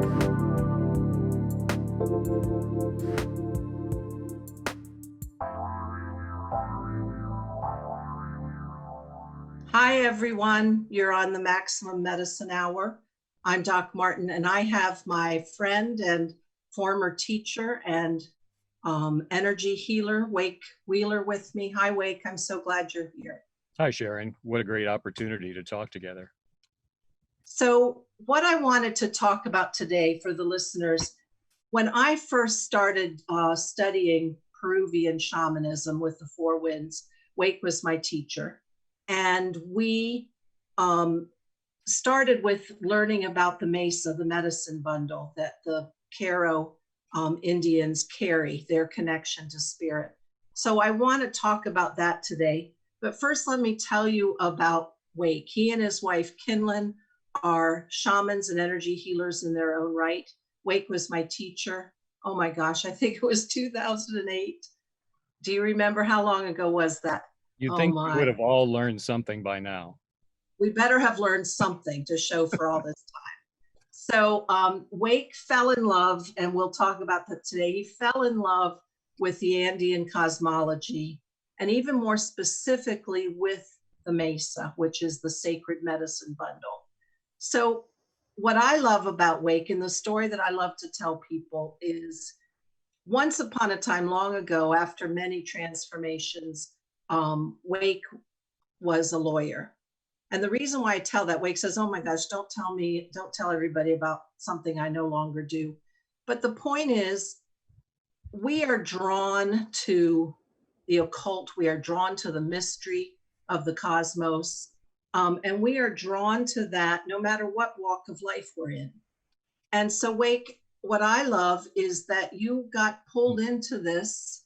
Hi, everyone. You're on the Maximum Medicine Hour. I'm Doc Martin, and I have my friend and former teacher and energy healer, Wake Wheeler, with me. Hi, Wake. I'm so glad you're here. Hi, Sharon. What a great opportunity to talk together. So what I wanted to talk about today for the listeners, when I first started studying Peruvian shamanism with the Four Winds, Wake was my teacher. And we started with learning about the Mesa, the medicine bundle that the Caro Indians carry, their connection to spirit. So I want to talk about that today. But first, let me tell you about Wake. He and his wife, Kinlan, are shamans and energy healers in their own right. Wake was my teacher. Oh my gosh, I think it was 2008. Do you remember how long ago was that? You'd think we would have all learned something by now. We better have learned something to show for all this time. So Wake fell in love, and we'll talk about that today. He fell in love with the Andean cosmology, and even more specifically with the Mesa, which is the sacred medicine bundle. So what I love about Wake, and the story that I love to tell people, is once upon a time, long ago, after many transformations, Wake was a lawyer. And the reason why I tell that, Wake says, oh my gosh, don't tell everybody about something I no longer do. But the point is, we are drawn to the occult. We are drawn to the mystery of the cosmos. And we are drawn to that no matter what walk of life we're in. And so Wake, what I love is that you got pulled into this.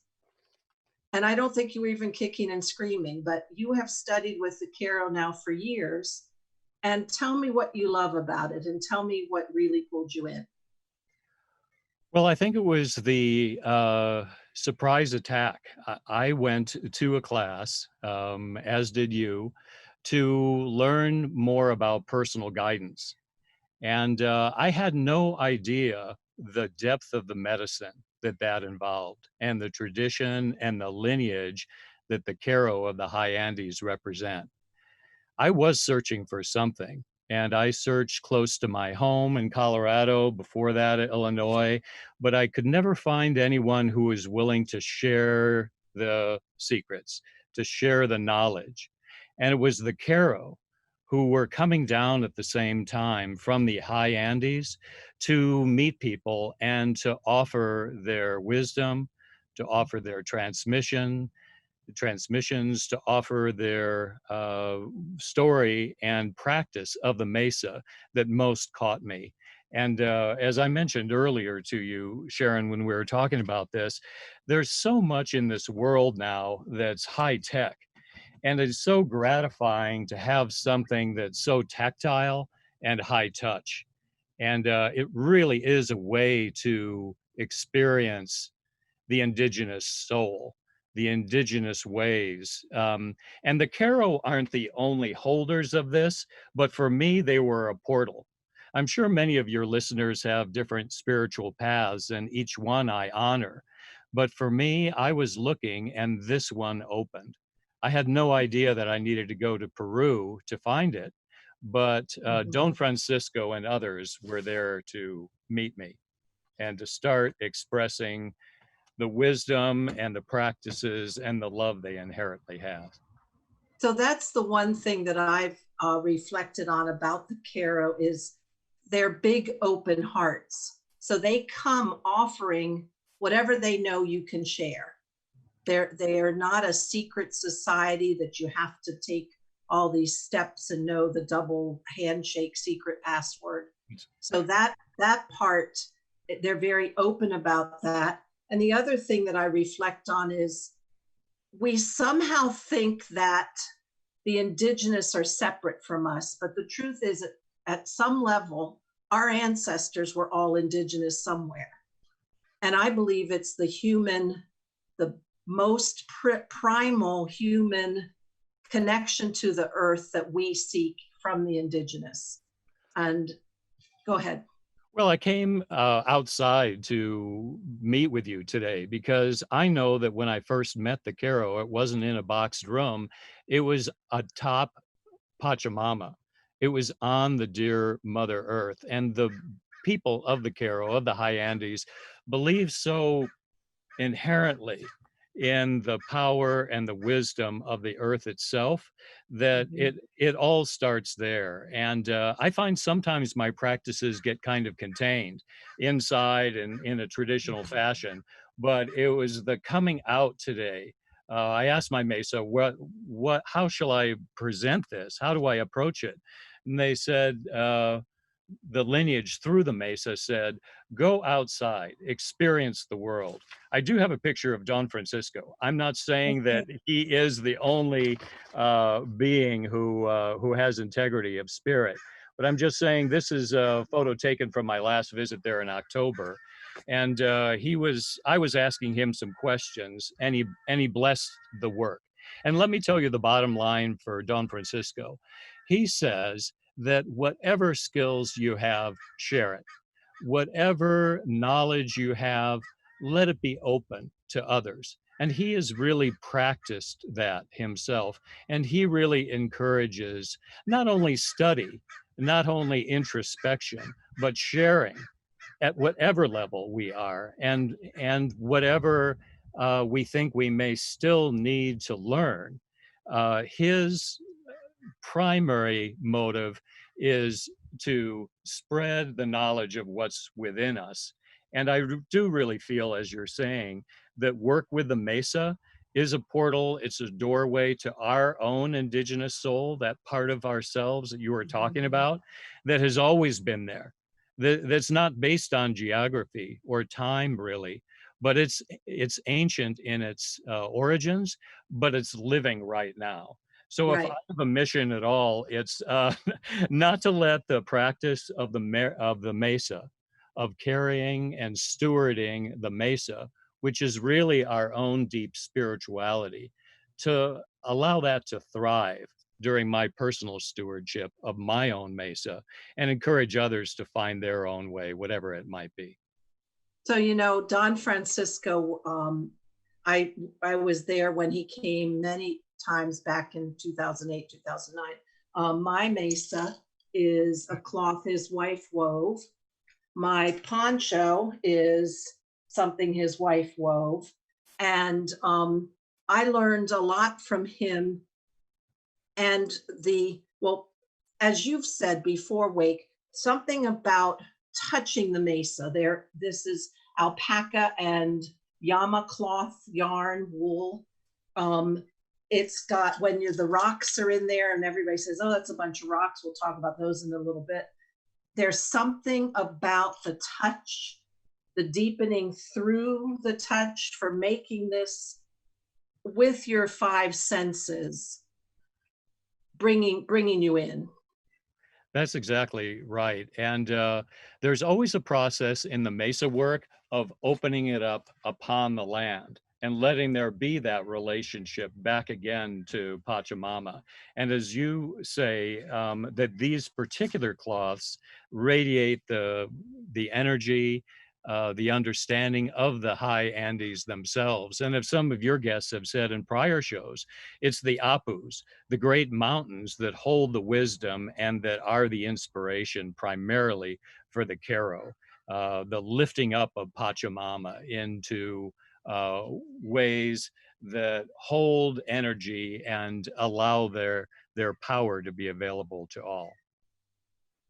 And I don't think you were even kicking and screaming, but you have studied with the Caro now for years. And tell me what you love about it, and tell me what really pulled you in. Well, I think it was the surprise attack. I went to a class, as did you, to learn more about personal guidance. And I had no idea the depth of the medicine that involved, and the tradition and the lineage that the Caro of the high Andes represent. I was searching for something, and I searched close to my home in Colorado, before that Illinois, but I could never find anyone who was willing to share the secrets, to share the knowledge. And it was the Caro who were coming down at the same time from the high Andes to meet people and to offer their wisdom, to offer their transmissions, to offer their story and practice of the Mesa that most caught me. And as I mentioned earlier to you, Sharon, when we were talking about this, there's so much in this world now that's high tech. And it's so gratifying to have something that's so tactile and high touch. And it really is a way to experience the indigenous soul, the indigenous ways. And the Caro aren't the only holders of this, but for me, they were a portal. I'm sure many of your listeners have different spiritual paths, and each one I honor. But for me, I was looking, and this one opened. I had no idea that I needed to go to Peru to find it, but Don Francisco and others were there to meet me and to start expressing the wisdom and the practices and the love they inherently have. So that's the one thing that I've reflected on about the Caro is their big open hearts. So they come offering whatever they know you can share. They are not a secret society that you have to take all these steps and know the double handshake secret password. So that part, they're very open about that. And the other thing that I reflect on is we somehow think that the indigenous are separate from us, but the truth is at some level, our ancestors were all indigenous somewhere. And I believe it's the most primal human connection to the earth that we seek from the indigenous. And go ahead. Well, I came outside to meet with you today because I know that when I first met the Caro, it wasn't in a boxed room. It was atop Pachamama. It was on the dear Mother Earth. And the people of the Caro, of the high Andes, believe so inherently in the power and the wisdom of the earth itself that Mhm. it all starts there. And I find sometimes my practices get kind of contained inside and in a traditional fashion, but it was the coming out today. I asked my Mesa, how shall I present this? How do I approach it? And they said, the lineage through the Mesa said, go outside, experience the world. I do have a picture of Don Francisco. I'm not saying that Okay. he is the only being who has integrity of spirit, but I'm just saying this is a photo taken from my last visit there in October. And I was asking him some questions, and he blessed the work. And let me tell you the bottom line for Don Francisco. He says that whatever skills you have, share it. Whatever knowledge you have, let it be open to others. And he has really practiced that himself. And he really encourages not only study, not only introspection, but sharing at whatever level we are, and whatever we think we may still need to learn. His primary motive is to spread the knowledge of what's within us. And do really feel, as you're saying, that work with the Mesa is a portal, it's a doorway to our own indigenous soul, that part of ourselves that you were talking about, that has always been there. That's not based on geography or time, really, but it's ancient in its origins, but it's living right now. So if I Right. have a mission at all, it's not to let the practice of of the Mesa, of carrying and stewarding the Mesa, which is really our own deep spirituality, to allow that to thrive during my personal stewardship of my own Mesa, and encourage others to find their own way, whatever it might be. So, Don Francisco, I was there when he came many times back in 2008, 2009. My mesa is a cloth his wife wove. My poncho is something his wife wove. And I learned a lot from him. And well, as you've said before, Wake, something about touching the mesa. This is alpaca and llama cloth yarn wool. Um, it's got the rocks are in there, and everybody says, "Oh, that's a bunch of rocks." We'll talk about those in a little bit. There's something about the touch, the deepening through the touch for making this with your five senses, bringing you in. That's exactly right. And there's always a process in the Mesa work of opening it up upon the land and letting there be that relationship back again to Pachamama. And as you say, that these particular cloths radiate the energy, the understanding of the high Andes themselves. And if some of your guests have said in prior shows, it's the Apus, the great mountains that hold the wisdom and that are the inspiration primarily for the Caro, the lifting up of Pachamama into ways that hold energy and allow their power to be available to all.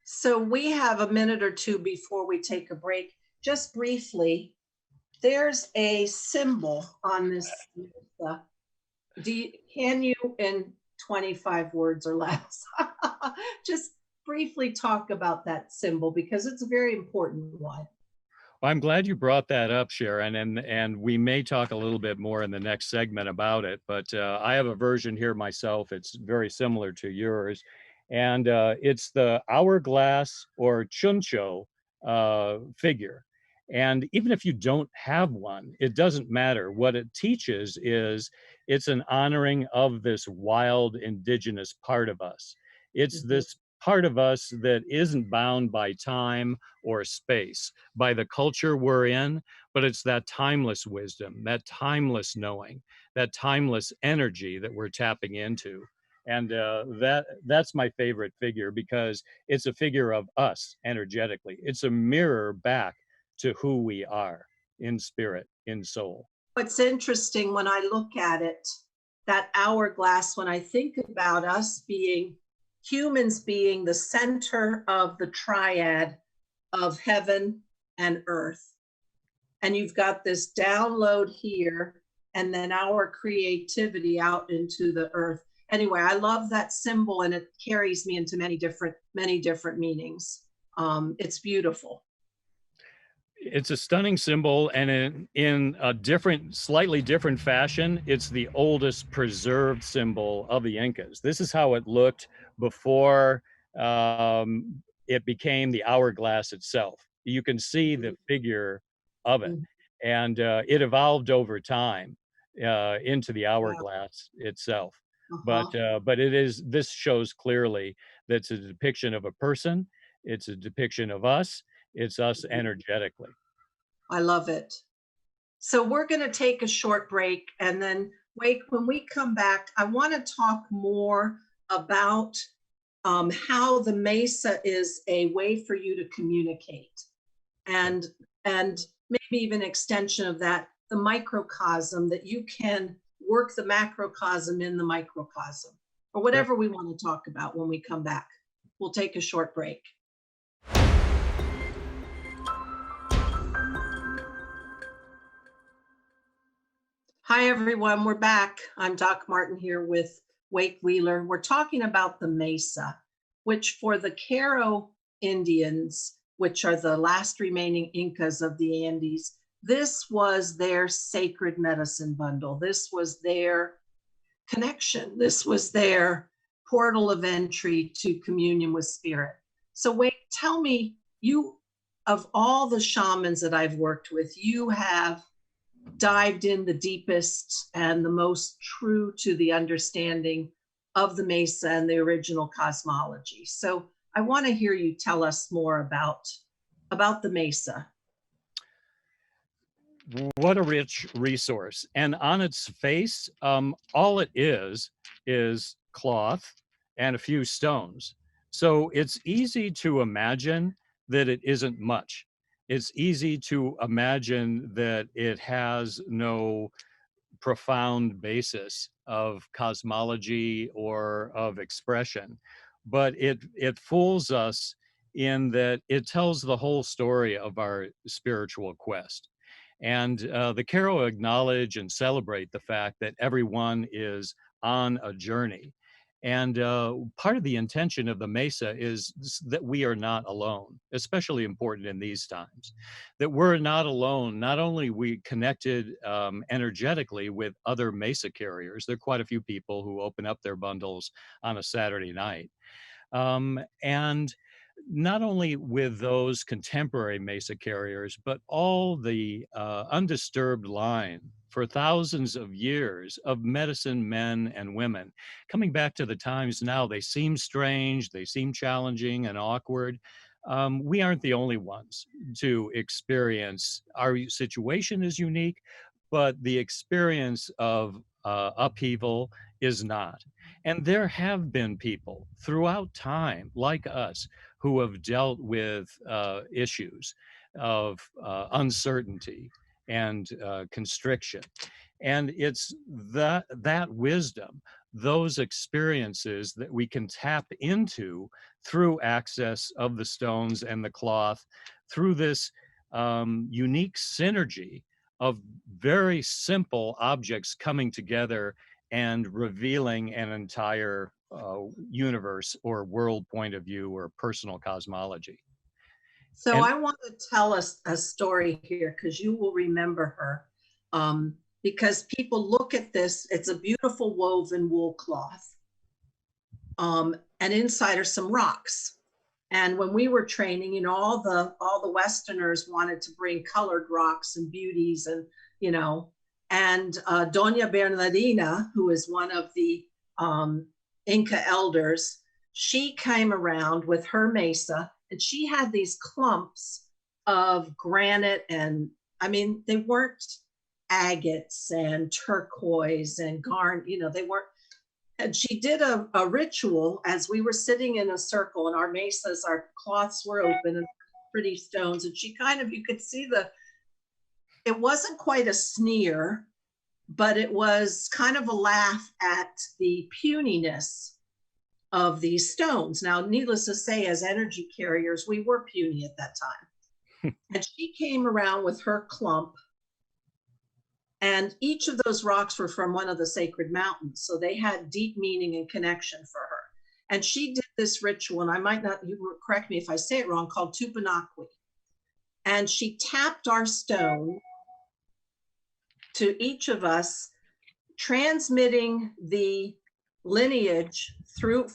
So we have a minute or two before we take a break. Just briefly, there's a symbol on this. Can you, in 25 words or less, just briefly talk about that symbol because it's a very important one. Well, I'm glad you brought that up, Sharon, and we may talk a little bit more in the next segment about it. But I have a version here myself. It's very similar to yours, and it's the hourglass or chuncho figure. And even if you don't have one, it doesn't matter. What it teaches is it's an honoring of this wild indigenous part of us. It's Mhm. this part of us that isn't bound by time or space, by the culture we're in, but it's that timeless wisdom, that timeless knowing, that timeless energy that we're tapping into. And that's my favorite figure, because it's a figure of us energetically. It's a mirror back to who we are in spirit, in soul. What's interesting when I look at it, that hourglass, when I think about us being humans, being the center of the triad of heaven and earth, and you've got this download here, and then our creativity out into the earth. Anyway, I love that symbol, and it carries me into many different meanings. It's beautiful. It's a stunning symbol, and in a different, slightly different fashion, it's the oldest preserved symbol of the Incas. This is how it looked before it became the hourglass itself. You can see the figure of it, and it evolved over time into the hourglass itself. But it is, this shows clearly that it's a depiction of a person. It's a depiction of us. It's us energetically. I love it. So we're going to take a short break, and then wait, when we come back, I want to talk more about how the Mesa is a way for you to communicate, and maybe even extension of that, the microcosm, that you can work the macrocosm in the microcosm, or whatever we want to talk about when we come back. We'll take a short break. Hi, everyone. We're back. I'm Doc Martin here with Wake Wheeler. We're talking about the Mesa, which for the Caro Indians, which are the last remaining Incas of the Andes, this was their sacred medicine bundle. This was their connection. This was their portal of entry to communion with spirit. So Wake, tell me, you, of all the shamans that I've worked with, you have dived in the deepest and the most true to the understanding of the Mesa and the original cosmology. So I want to hear you tell us more about the Mesa. What a rich resource. And on its face, all it is cloth and a few stones. So it's easy to imagine that it isn't much. It's easy to imagine that it has no profound basis of cosmology or of expression, but it fools us in that it tells the whole story of our spiritual quest. And the Caro acknowledge and celebrate the fact that everyone is on a journey. And part of the intention of the Mesa is that we are not alone, especially important in these times, that we're not alone. Not only we connected energetically with other Mesa carriers, there are quite a few people who open up their bundles on a Saturday night. And not only with those contemporary Mesa carriers, but all the undisturbed line for thousands of years of medicine men and women. Coming back to the times now, they seem strange, they seem challenging and awkward. We aren't the only ones to experience. Our situation is unique, but the experience of upheaval is not. And there have been people throughout time like us who have dealt with issues of uncertainty and constriction. And it's that wisdom, those experiences that we can tap into through access of the stones and the cloth, through this unique synergy of very simple objects coming together and revealing an entire universe or world point of view or personal cosmology. So And I want to tell us a story here, because you will remember her. Because people look at this, it's a beautiful woven wool cloth. And inside are some rocks. And when we were training, you know, all the Westerners wanted to bring colored rocks and beauties, and you know, and Doña Bernardina, who is one of the Inca elders, she came around with her Mesa, and she had these clumps of granite, and I mean, they weren't agates and turquoise and they weren't. And she did a ritual as we were sitting in a circle, and our mesas, our cloths were open and pretty stones. And she kind of, you could see it wasn't quite a sneer, but it was kind of a laugh at the puniness of these stones. Now, needless to say, as energy carriers, we were puny at that time. And she came around with her clump, and each of those rocks were from one of the sacred mountains. So they had deep meaning and connection for her. And she did this ritual, and I might not, you correct me if I say it wrong, called Tupanakwi. And she tapped our stone to each of us, transmitting the lineage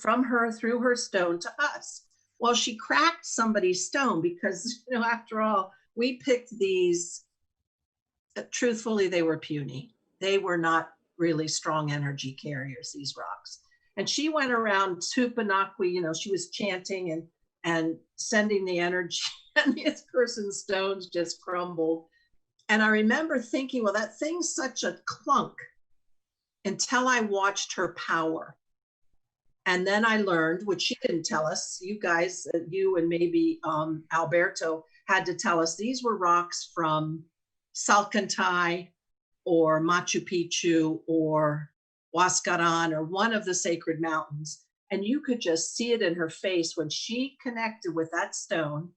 from her through her stone to us. Well, she cracked somebody's stone because, after all, we picked these. Truthfully, they were puny. They were not really strong energy carriers, these rocks. And she went around Tupanakwi, she was chanting and sending the energy, and this person's stones just crumbled. And I remember thinking, well, that thing's such a clunk, until I watched her power. And then I learned, which she didn't tell us, you guys, you and maybe Alberto had to tell us, these were rocks from Salcantay or Machu Picchu or Huascaran or one of the sacred mountains. And you could just see it in her face when she connected with that stone,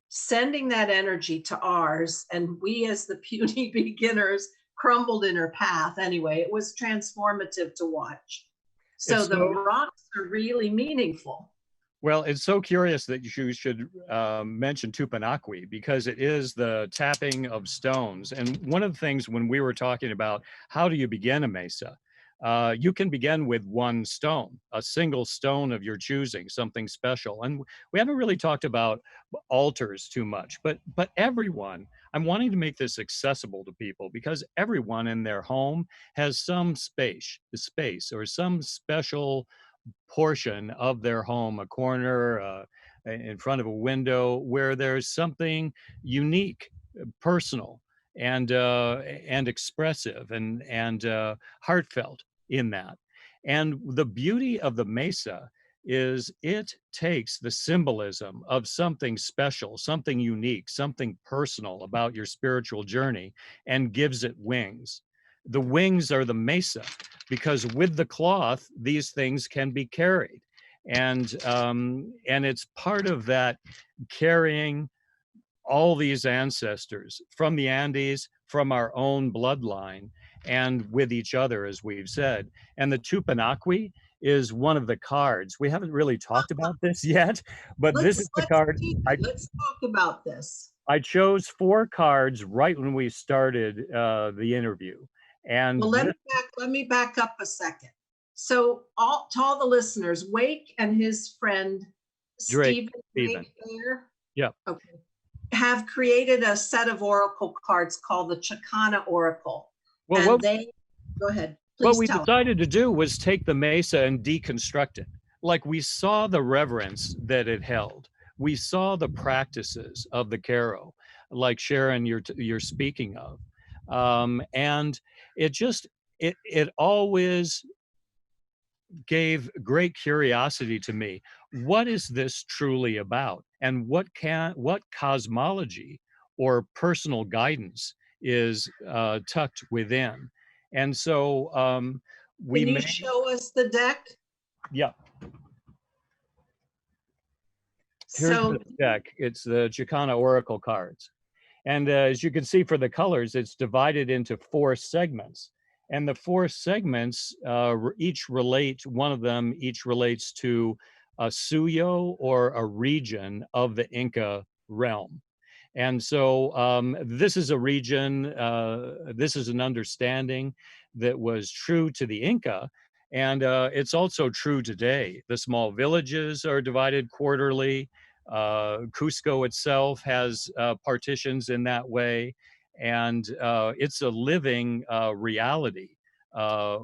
sending that energy to ours. And we, as the puny beginners, crumbled in her path. Anyway, it was transformative to watch. So the rocks are really meaningful. Well, it's so curious that you should mention Tupanakwi, because it is the tapping of stones. And one of the things when we were talking about how do you begin a mesa, you can begin with one stone, a single stone of your choosing, something special. And we haven't really talked about altars too much, but everyone, I'm wanting to make this accessible to people, because everyone in their home has some space or some special portion of their home, a corner in front of a window, where there's something unique, personal, and expressive and heartfelt in that. And the beauty of the mesa is it takes the symbolism of something special, something unique, something personal about your spiritual journey, and gives it wings. The wings are the mesa, because with the cloth, these things can be carried. And it's part of that carrying all these ancestors from the Andes, from our own bloodline, and with each other, as we've said. And the Tupanakwi is one of the cards. We haven't really talked about this yet, but this is the card. Let's talk about this. I chose 4 cards right when we started the interview. And well, let me back up a second. So to all the listeners, Wake and his friend Stephen there, yeah, okay, have created a set of oracle cards called the Chicana Oracle. Well, go ahead. Please. What we decided to do was take the mesa and deconstruct it. Like, we saw the reverence that it held. We saw the practices of the Caro, like Sharon, you're speaking of. And it always gave great curiosity to me. What is this truly about? And what cosmology or personal guidance is tucked within? And so can you show us the deck? Yeah. Here's the deck. It's the Chicana Oracle cards. And as you can see for the colors, it's divided into 4 segments. And the 4 segments one of them each relates to a suyo, or a region of the Inca realm. And so this is a region, this is an understanding that was true to the Inca. And it's also true today. The small villages are divided quarterly. Cusco itself has partitions in that way. And it's a living reality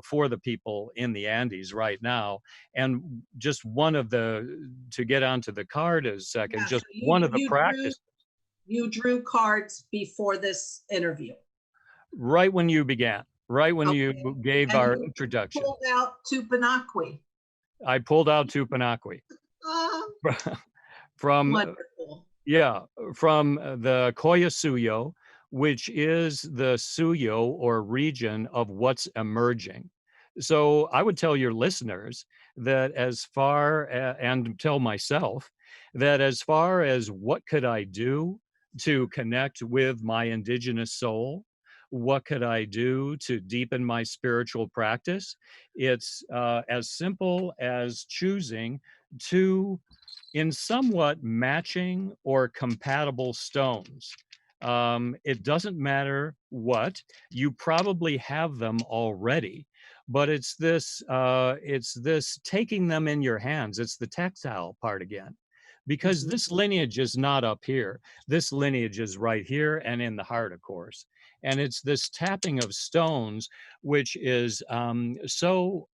for the people in the Andes right now. And just one of the, to get onto the card a second, Yeah, just so one of the practices. you drew cards before this interview. Right when you began, right when you gave And our you introduction. pulled out Tupanaqui. I pulled out Tupanaqui from, Wonderful. yeah, from the Collasuyo, which is the Suyo or region of what's emerging. So I would tell your listeners that as far and tell myself that as far as what could I do to connect with my indigenous soul, what could I do to deepen my spiritual practice? It's as simple as choosing to in somewhat matching or compatible stones. It doesn't matter what, you probably have them already, but it's this taking them in your hands. It's the textile part again, because this lineage is not up here. This lineage is right here and in the heart, of course. And it's this tapping of stones, which is so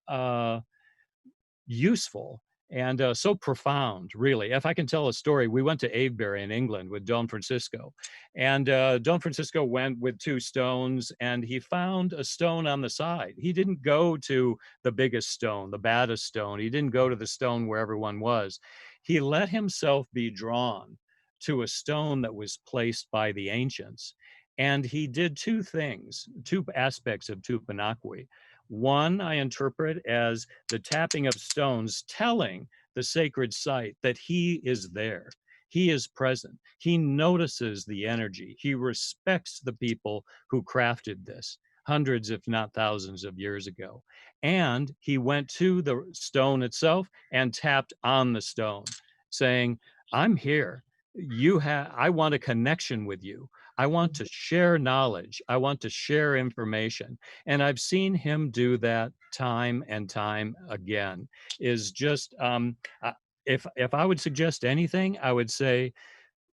useful and so profound, really. If I can tell a story, we went to Avebury in England with Don Francisco, and Don Francisco went with two stones, and he found a stone on the side. He didn't go to the biggest stone, the baddest stone. He didn't go to the stone where everyone was. He let himself be drawn to a stone that was placed by the ancients. And he did two things, two aspects of Tupanaqui. One, I interpret as the tapping of stones telling the sacred site that he is there. He is present. He notices the energy. He respects the people who crafted this hundreds, if not thousands of years ago. And he went to the stone itself and tapped on the stone, saying, I'm here. I want a connection with you. I want to share knowledge. I want to share information. And I've seen him do that time and time again. Is just if I would suggest anything, I would say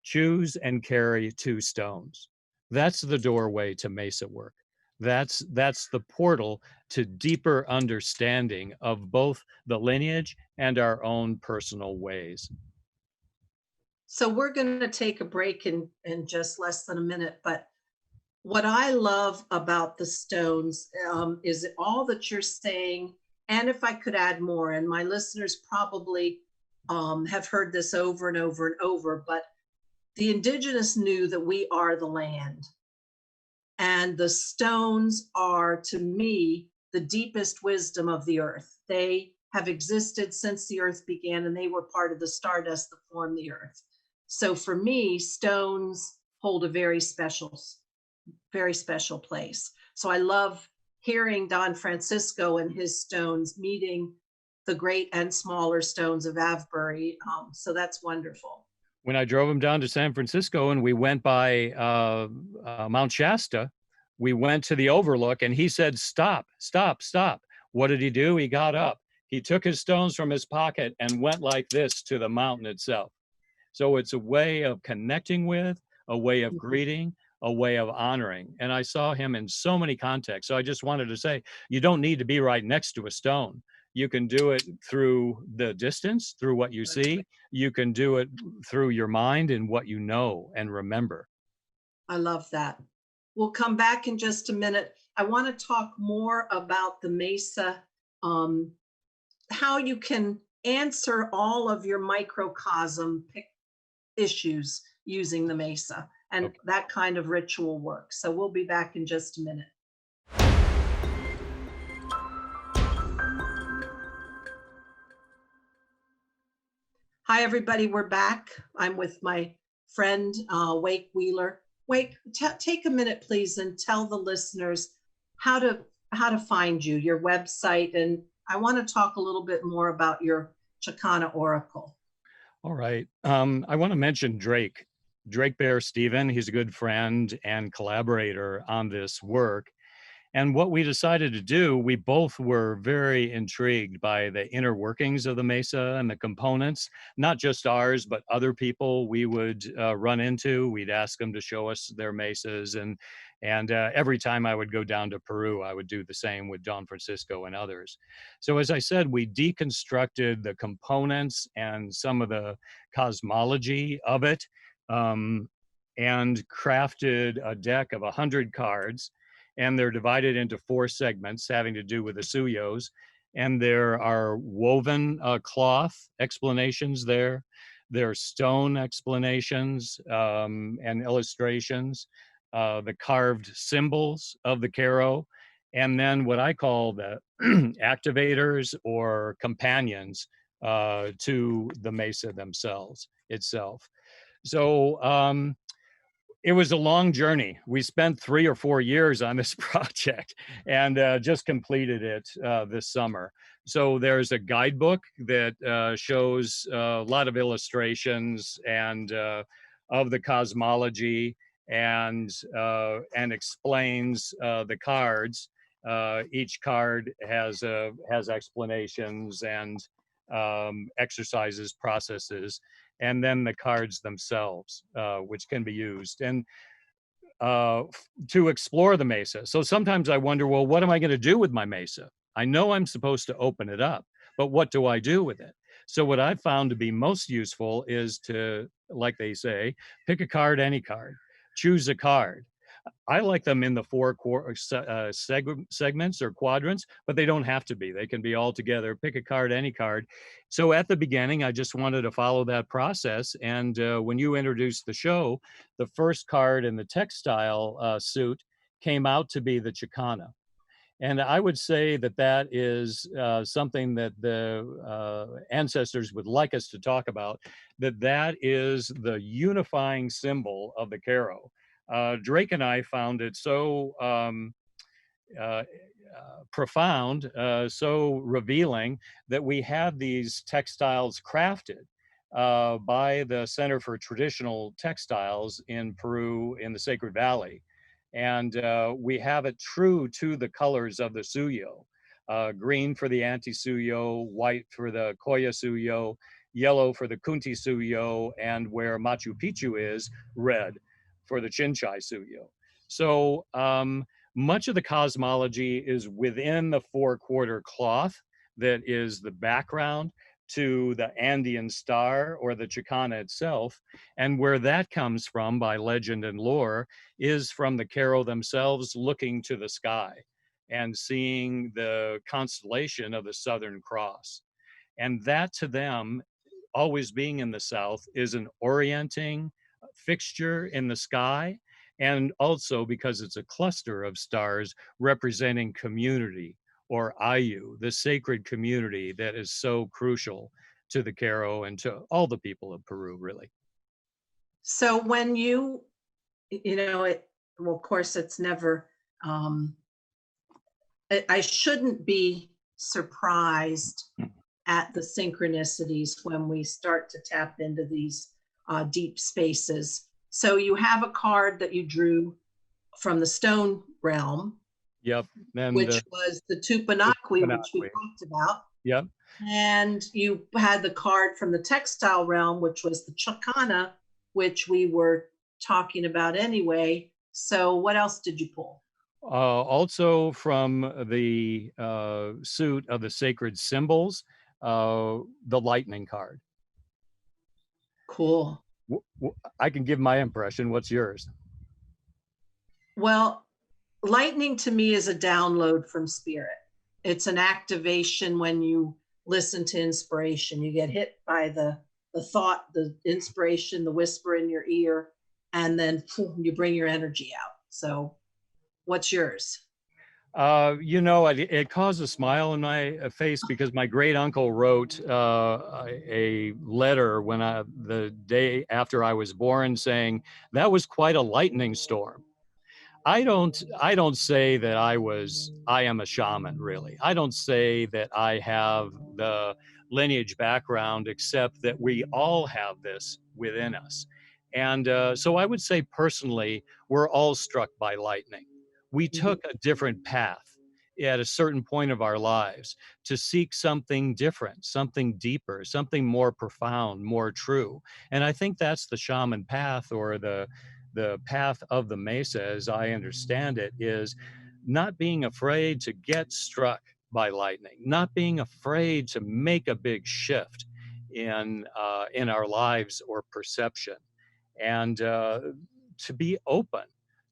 choose and carry two stones. That's the doorway to Mesa work. That's the portal to deeper understanding of both the lineage and our own personal ways. So we're going to take a break in just less than a minute, but what I love about the stones is all that you're saying. And if I could add more, and my listeners probably have heard this over and over and over, but the indigenous knew that we are the land. And the stones are, to me, the deepest wisdom of the earth. They have existed since the earth began, and they were part of the stardust that formed the earth. So for me, stones hold a very special place. So I love hearing Don Francisco and his stones meeting the great and smaller stones of Avebury. So that's wonderful. When I drove him down to San Francisco and we went by Mount Shasta, we went to the overlook and he said, stop, stop, stop. What did he do? He got up. He took his stones from his pocket and went like this to the mountain itself. So it's a way of connecting with, a way of greeting, a way of honoring. And I saw him in so many contexts. So I just wanted to say, you don't need to be right next to a stone. You can do it through the distance, through what you see. You can do it through your mind and what you know and remember. I love that. We'll come back in just a minute. I want to talk more about the Mesa, how you can answer all of your microcosm issues using the Mesa and that kind of ritual work. So we'll be back in just a minute. Hi, everybody. We're back. I'm with my friend, Wake Wheeler. Wake, take a minute, please, and tell the listeners how to find you, your website. And I want to talk a little bit more about your Chicana Oracle. All right. I want to mention Drake Bear Stephen. He's a good friend and collaborator on this work. And what we decided to do, we both were very intrigued by the inner workings of the Mesa and the components, not just ours, but other people we would run into. We'd ask them to show us their Mesas. And every time I would go down to Peru, I would do the same with Don Francisco and others. So as I said, we deconstructed the components and some of the cosmology of it, and crafted a deck of 100 cards, and they're divided into 4 segments having to do with the suyos. And there are woven cloth explanations there. There are stone explanations and illustrations, the carved symbols of the Caro, and then what I call the activators or companions to the Mesa themselves itself. So it was a long journey. We spent 3 or 4 years on this project and just completed it this summer. So there's a guidebook that shows a lot of illustrations and of the cosmology and explains the cards. Each card has explanations and exercises, processes, and then the cards themselves, which can be used and to explore the Mesa. So sometimes I wonder, well, what am I going to do with my Mesa? I know I'm supposed to open it up, but what do I do with it? So what I've found to be most useful is to, like they say, pick a card, any card, choose a card. I like them in the 4 segments or quadrants, but they don't have to be. They can be all together. Pick a card, any card. So at the beginning, I just wanted to follow that process. And when you introduced the show, the first card in the textile suit came out to be the Chicana. And I would say that that is something that the ancestors would like us to talk about, that is the unifying symbol of the Caro. Drake and I found it so profound, so revealing, that we had these textiles crafted by the Center for Traditional Textiles in Peru in the Sacred Valley. And we have it true to the colors of the suyo. Green for the anti-suyo, white for the Koya suyo, yellow for the Kunti suyo, and where Machu Picchu is, red for the Chinchai suyo. So much of the cosmology is within the 4-quarter cloth that is the background to the Andean star or the Chicana itself. And where that comes from by legend and lore is from the Caro themselves looking to the sky and seeing the constellation of the Southern Cross. And that to them, always being in the South, is an orienting fixture in the sky. And also because it's a cluster of stars representing community, or Ayu, the sacred community that is so crucial to the Caro and to all the people of Peru, really. So when you know, well, of course, it's never, I shouldn't be surprised at the synchronicities when we start to tap into these deep spaces. So you have a card that you drew from the stone realm. Yep. And which was the Tupanaqui, which we talked about. Yep. And you had the card from the textile realm, which was the Chicana, which we were talking about anyway. So what else did you pull? Also from the suit of the sacred symbols, the lightning card. Cool. I can give my impression. What's yours? Well, lightning to me is a download from spirit. It's an activation when you listen to inspiration. You get hit by the thought, the inspiration, the whisper in your ear, and then you bring your energy out. So what's yours? You know, it caused a smile on my face because my great uncle wrote a letter the day after I was born saying that was quite a lightning storm. I don't say that I am a shaman, really. I don't say that I have the lineage background, except that we all have this within us. And so I would say personally, we're all struck by lightning. We Mhm. took a different path at a certain point of our lives to seek something different, something deeper, something more profound, more true. And I think that's the shaman path, or the path of the Mesa, as I understand it, is not being afraid to get struck by lightning, not being afraid to make a big shift in our lives or perception, and to be open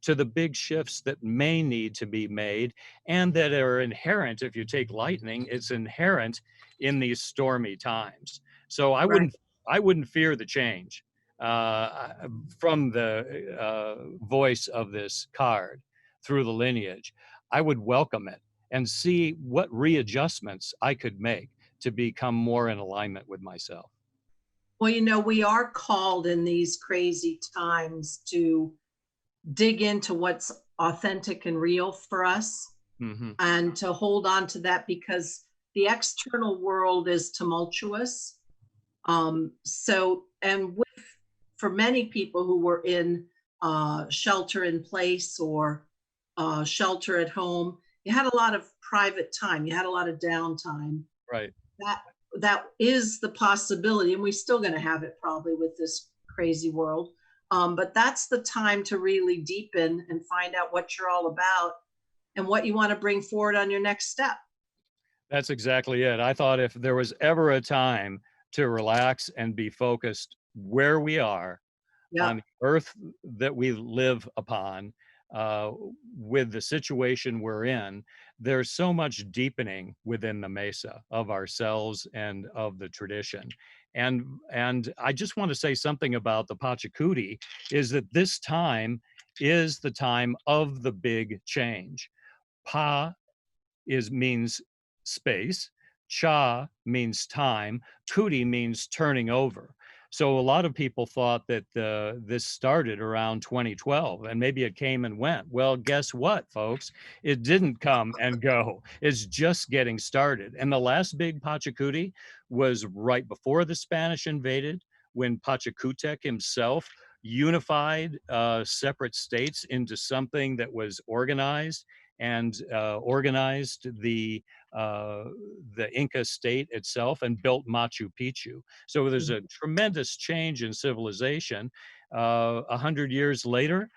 to the big shifts that may need to be made and that are inherent. If you take lightning, it's inherent in these stormy times. So Right. I wouldn't fear the change from the voice of this card through the lineage. I would welcome it and see what readjustments I could make to become more in alignment with myself. Well, we are called in these crazy times to dig into what's authentic and real for us, Hmm. and to hold on to that, because the external world is tumultuous. And for many people who were in shelter in place, or shelter at home, you had a lot of private time, you had a lot of downtime. Right. That that is the possibility, and we're still going to have it probably with this crazy world. But that's the time to really deepen and find out what you're all about and what you want to bring forward on your next step. That's exactly it. I thought if there was ever a time to relax and be focused where we are on Yep. the earth that we live upon, uh, with the situation we're in, there's so much deepening within the Mesa of ourselves and of the tradition. And I just want to say something about the Pachacuti, is that this time is the time of the big change. Pa is means space, cha means time, kuti means turning over. So a lot of people thought that this started around 2012 and maybe it came and went. Well, guess what, folks? It didn't come and go. It's just getting started. And the last big Pachacuti was right before the Spanish invaded, when Pachacutec himself unified separate states into something that was organized, and organized the Inca state itself and built Machu Picchu. So there's a tremendous change in civilization. 100 years later,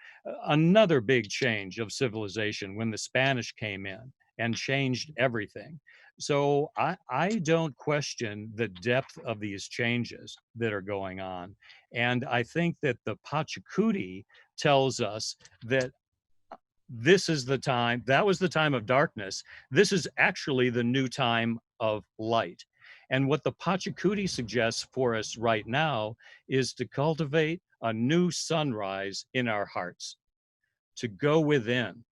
another big change of civilization when the Spanish came in and changed everything. So I don't question the depth of these changes that are going on. And I think that the Pachacuti tells us that this is the time, that was the time of darkness. This is actually the new time of light. And what the Pachacuti suggests for us right now is to cultivate a new sunrise in our hearts, to go within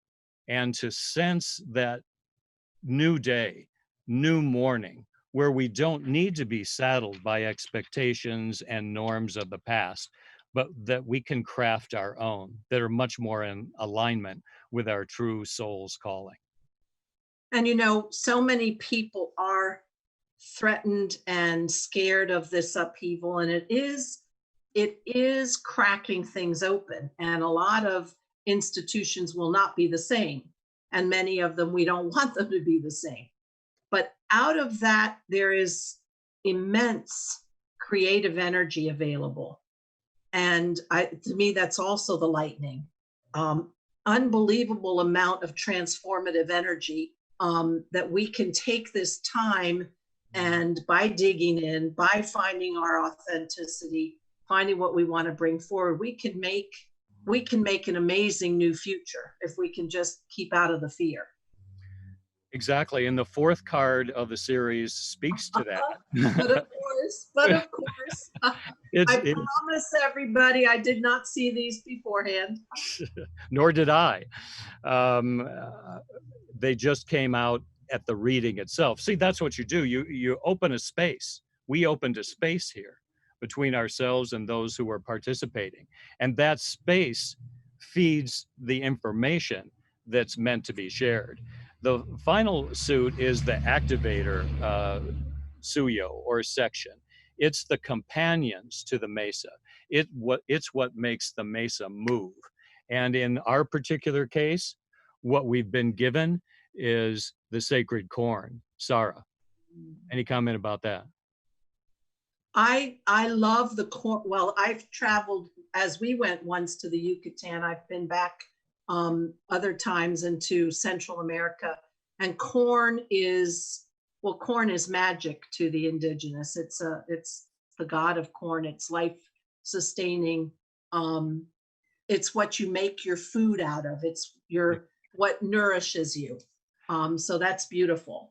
and to sense that new day, new morning, where we don't need to be saddled by expectations and norms of the past, but that we can craft our own that are much more in alignment with our true soul's calling. And so many people are threatened and scared of this upheaval, and it is cracking things open, and a lot of institutions will not be the same, and many of them we don't want them to be the same. But out of that, there is immense creative energy available. And to me, that's also the lightning. Um, Unbelievable amount of transformative energy, that we can take this time, and by digging in, by finding our authenticity, finding what we want to bring forward, we can make an amazing new future if we can just keep out of the fear. Exactly. And the fourth card of the series speaks to But of that. course, but of course, it's, I it's promise everybody I did not see these beforehand. Nor did I. Um, uh, they just came out at the reading itself. See, that's what you do. You open a space. We opened a space here between ourselves and those who are participating, and that space feeds the information that's meant to be shared. The final suit is the activator suyo, or section. It's the companions to the mesa. It's what makes the mesa move. And in our particular case, what we've been given is the sacred corn. Sarah, any comment about that? I love the corn. Well, I've traveled as we went once to the Yucatan. I've been back other times into Central America, and corn is magic to the indigenous. It's the god of corn. It's life sustaining. It's what you make your food out of. It's what nourishes you. So that's beautiful.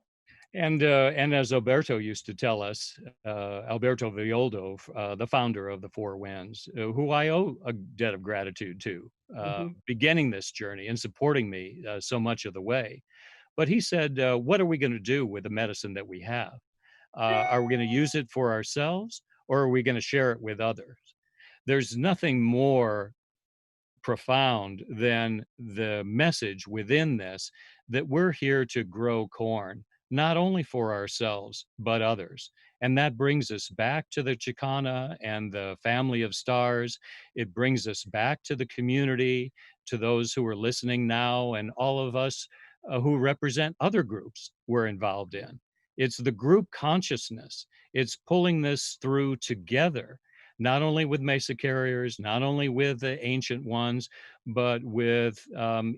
And as Alberto used to tell us, Alberto Violdo, the founder of the Four Winds, who I owe a debt of gratitude to, beginning this journey and supporting me so much of the way. But he said, what are we going to do with the medicine that we have? Are we going to use it for ourselves, or are we going to share it with others? There's nothing more profound than the message within this, that we're here to grow corn, not only for ourselves, but others. And that brings us back to the Chicana and the family of stars. It brings us back to the community, to those who are listening now, and all of us who represent other groups we're involved in. It's the group consciousness. It's pulling this through together, not only with Mesa carriers, not only with the ancient ones, but with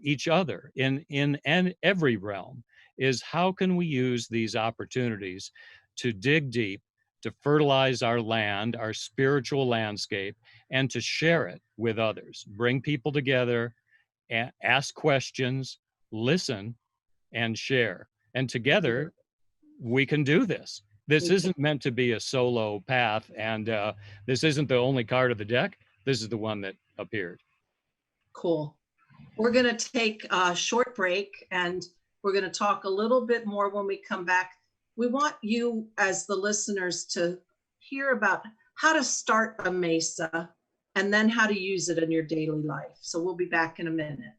each other in every realm, is how can we use these opportunities to dig deep, to fertilize our land, our spiritual landscape, and to share it with others, bring people together, ask questions, listen, and share. And together, we can do this. This isn't meant to be a solo path, and this isn't the only card of the deck. This is the one that appeared. Cool. We're going to take a short break, and we're going to talk a little bit more when we come back. We want you, as the listeners, to hear about how to start a Mesa and then how to use it in your daily life. So we'll be back in a minute.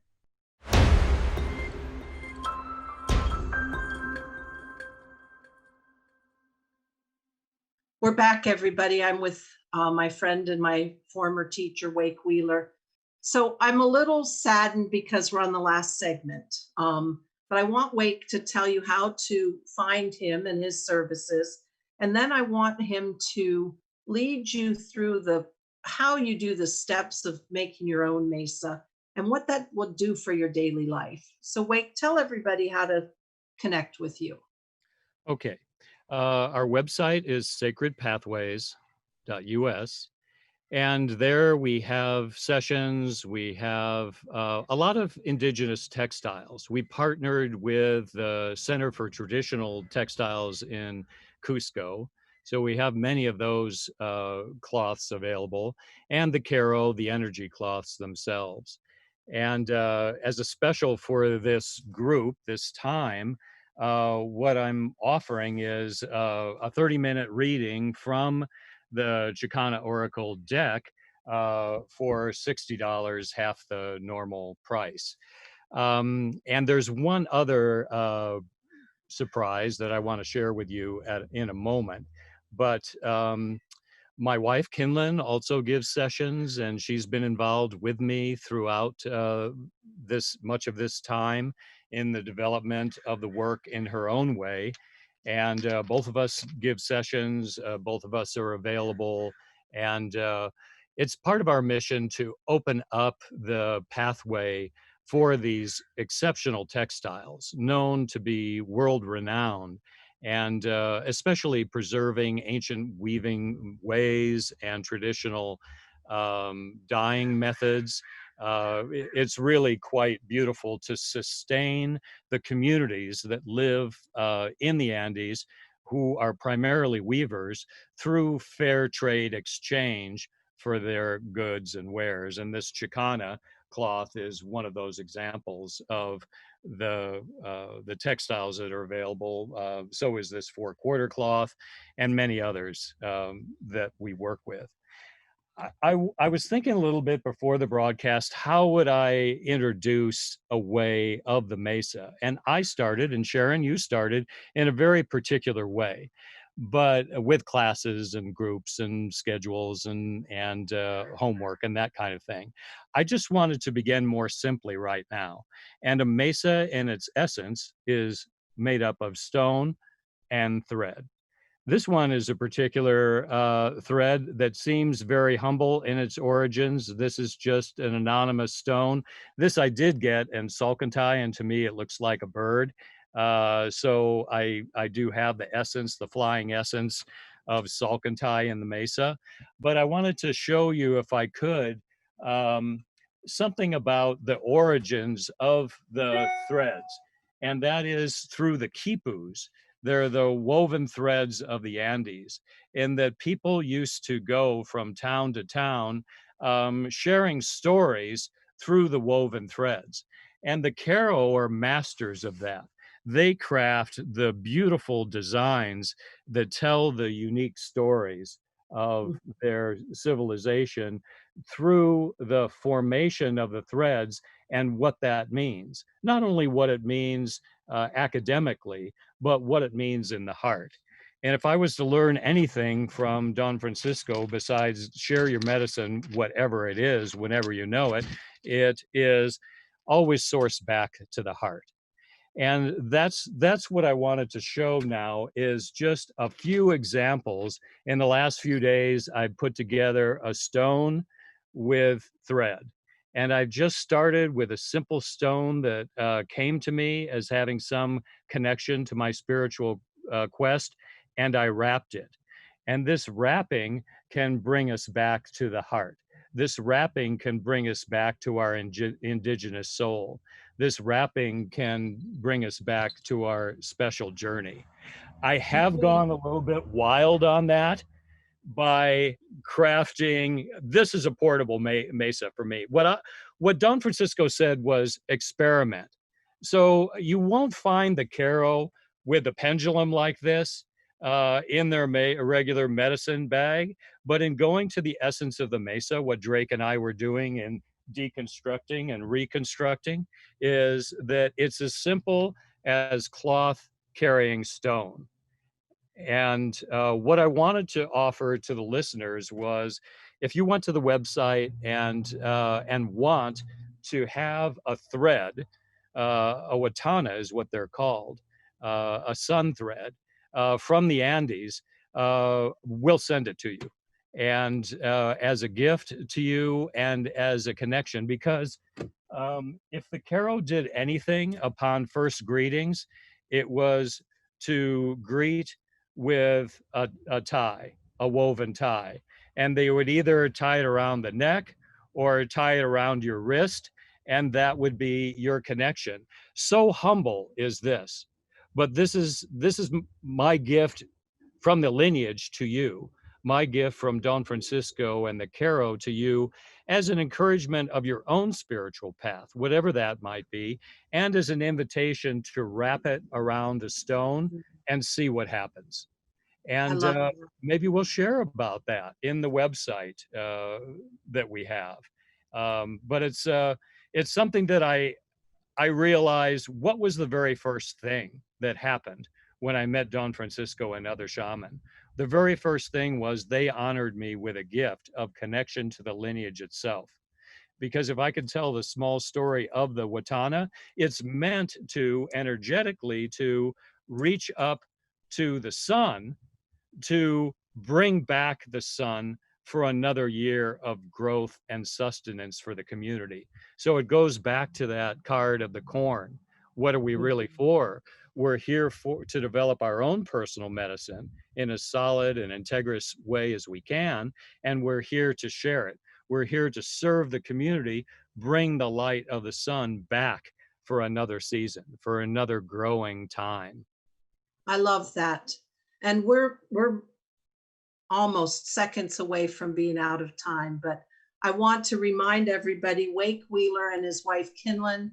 We're back, everybody. I'm with my friend and my former teacher, Wake Wheeler. So I'm a little saddened because we're on the last segment. But I want Wake to tell you how to find him and his services. And then I want him to lead you through how you do the steps of making your own Mesa and what that will do for your daily life. So Wake, tell everybody how to connect with you. Okay. Our website is sacredpathways.us. And there we have sessions, we have a lot of indigenous textiles. We partnered with the Center for Traditional Textiles in Cusco. So we have many of those cloths available, and the Caro, the energy cloths themselves. And as a special for this group, this time, what I'm offering is a 30-minute reading from the Chicana Oracle deck for $60, half the normal price. And there's one other surprise that I want to share with you in a moment. But my wife, Kinlan, also gives sessions, and she's been involved with me throughout much of this time in the development of the work in her own way. And both of us give sessions, both of us are available. And it's part of our mission to open up the pathway for these exceptional textiles known to be world renowned, and especially preserving ancient weaving ways and traditional dyeing methods. It's really quite beautiful to sustain the communities that live in the Andes, who are primarily weavers, through fair trade exchange for their goods and wares. And this Chicana cloth is one of those examples of the textiles that are available. So is this 4/4 cloth and many others that we work with. I was thinking a little bit before the broadcast, how would I introduce a way of the Mesa? And I started, and Sharon, you started in a very particular way. but with classes and groups and schedules and homework and that kind of thing. I just wanted to begin more simply right now. And a mesa in its essence is made up of stone and thread. This one is a particular thread that seems very humble in its origins. This is just an anonymous stone. This I did get in Salcantay, and to me it looks like a bird. So I do have the essence, the flying essence of Salcantay in the Mesa. But I wanted to show you, if I could, um, something about the origins of the threads, and that is through the quipus. They're the woven threads of the Andes, in that people used to go from town to town, sharing stories through the woven threads. And the Caro are masters of that. They craft the beautiful designs that tell the unique stories of their civilization through the formation of the threads and what that means. Not only what it means academically, but what it means in the heart. And if I was to learn anything from Don Francisco besides share your medicine, whatever it is, whenever you know it, it is always source back to the heart. And that's what I wanted to show now, is just a few examples. In the last few days, I put together a stone with thread. And I just started with a simple stone that came to me as having some connection to my spiritual quest, and I wrapped it. And this wrapping can bring us back to the heart. This wrapping can bring us back to our indigenous soul. This wrapping can bring us back to our special journey. I have gone a little bit wild on that by crafting. This is a portable mesa for me. What Don Francisco said was experiment. So you won't find the Caro with a pendulum like this in their regular medicine bag, but in going to the essence of the mesa, what Drake and I were doing in deconstructing and reconstructing, is that it's as simple as cloth carrying stone. And what I wanted to offer to the listeners was, if you went to the website and want to have a thread, a watana is what they're called, a sun thread from the Andes, we'll send it to you, and as a gift to you and as a connection. Because if the Caro did anything upon first greetings, it was to greet with a tie, a woven tie. And they would either tie it around the neck or tie it around your wrist, and that would be your connection. So humble is this. But this is my gift from the lineage to you, my gift from Don Francisco and the Caro to you, as an encouragement of your own spiritual path, whatever that might be, and as an invitation to wrap it around the stone and see what happens. I And love that. maybe we'll share about that in the website that we have. But it's something that I realized, what was the very first thing that happened when I met Don Francisco and other shaman. The very first thing was they honored me with a gift of connection to the lineage itself. Because if I could tell the small story of the Watana, it's meant to energetically to reach up to the sun, to bring back the sun for another year of growth and sustenance for the community. So it goes back to that card of the corn. What are we really for? We're here to develop our own personal medicine in as solid and integrous way as we can, and we're here to share it. We're here to serve the community, bring the light of the sun back for another season, for another growing time. I love that. And we're almost seconds away from being out of time, but I want to remind everybody, Wake Wheeler and his wife Kinlan,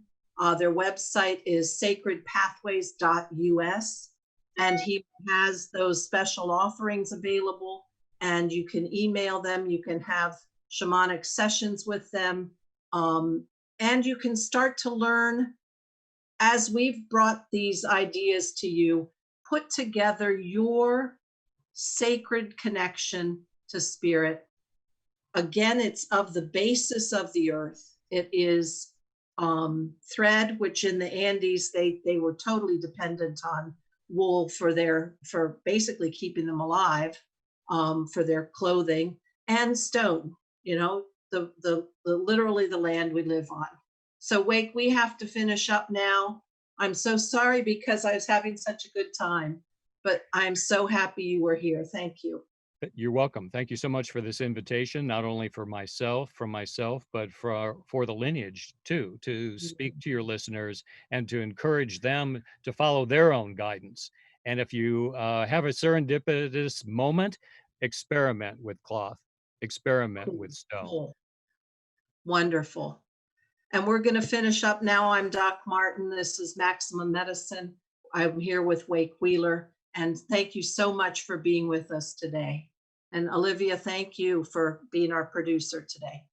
their website is sacredpathways.us, and he has those special offerings available, and you can email them, you can have shamanic sessions with them, and you can start to learn, as we've brought these ideas to you, put together your sacred connection to spirit. Again, it's of the basis of the earth. It is thread, which in the Andes, they were totally dependent on wool for basically keeping them alive, for their clothing, and stone, you know, the literally the land we live on. So Wake, we have to finish up now. I'm so sorry because I was having such a good time, but I'm so happy you were here. Thank you. You're welcome. Thank you so much for this invitation, not only for myself, but for the lineage too, to speak to your listeners and to encourage them to follow their own guidance. And if you have a serendipitous moment, experiment with cloth, experiment with stone. Cool. Wonderful. And we're going to finish up now. I'm Doc Martin. This is Maximum Medicine. I'm here with Wake Wheeler. And thank you so much for being with us today. And Olivia, thank you for being our producer today.